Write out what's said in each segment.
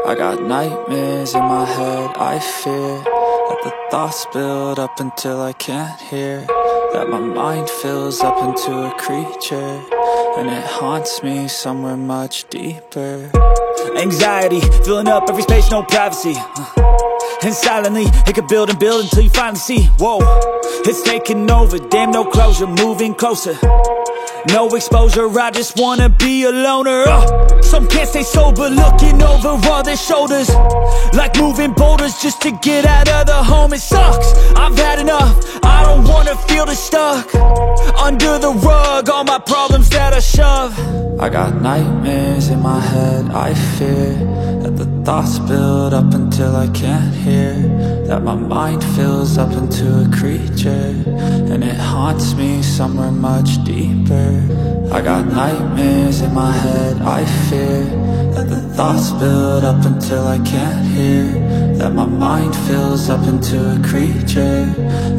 I got nightmares in my head, I fear that the thoughts build up until I can't hear, that my mind fills up into a creature, and it haunts me somewhere much deeper. Anxiety, filling up every space, no privacy. And silently, it could build and build until you finally see, whoa, it's taking over, damn no closure, moving closer. No exposure, I just wanna be a loner. Some can't stay sober, looking over all their shoulders, like moving boulders just to get out of the home. It sucks, I've had enough, I don't wanna feel the stuck under the rug, all my problems that I shove. I got nightmares in my head, I fear that the thoughts build up until I can't hear, that my mind fills up into a creature, and it haunts me somewhere much deeper. I got nightmares in my head, I fear that the thoughts build up until I can't hear, that my mind fills up into a creature,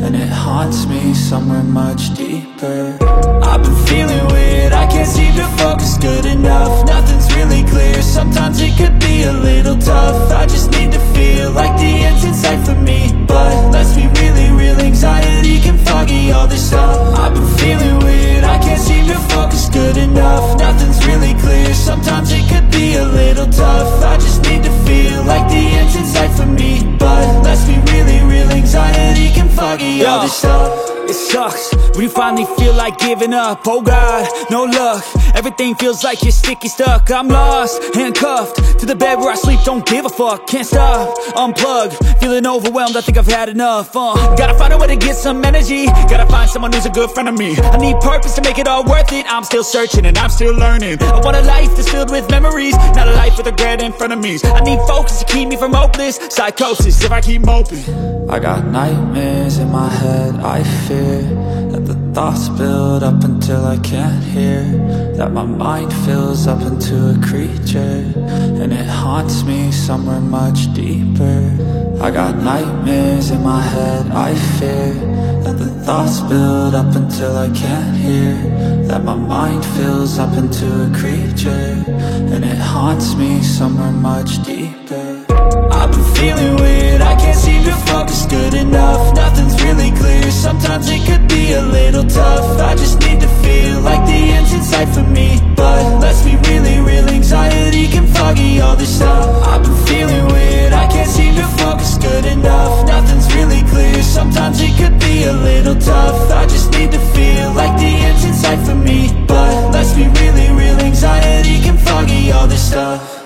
and it haunts me somewhere much deeper. I've been feeling weird, I can't seem to focus good enough, nothing's really clear, sometimes it could be a little tough. I just need to feel like the end's in sight for me, but let's be really real, anxiety can foggy all this stuff. I've been feeling weird, I can't seem to focus good enough, nothing's really clear, sometimes it could be a little tough. I just need to feel like the end's in sight for me, but let's be really real, anxiety can foggy all this stuff. It sucks when you finally feel like giving up. Oh God, no luck, everything feels like you're sticky stuck. I'm lost, handcuffed to the bed where I sleep, don't give a fuck. Can't stop, unplug, feeling overwhelmed, I think I've had enough. Gotta find a way to get some energy, gotta find someone who's a good friend of me. I need purpose to make it all worth it, I'm still searching and I'm still learning. I want a life that's filled with memories, not a life with regret in front of me. I need focus to keep me from hopeless psychosis if I keep moping. I got nightmares in my head, I fear that the thoughts build up until I can't hear, that my mind fills up into a creature, and it haunts me somewhere much deeper. I got nightmares in my head, I fear that the thoughts build up until I can't hear, that my mind fills up into a creature, and it haunts me somewhere much deeper. I've been feeling weird, I can't seem to focus good enough, nothing's really clear, sometimes it could be a little tough. I just need to feel like the end's in sight for me, but let's be really real, anxiety can foggy all this stuff. I've been feeling weird, I can't seem to focus good enough, nothing's really clear, sometimes it could be a little tough. I just need to feel like the end's in sight for me, but let's be really real, anxiety can foggy all this stuff.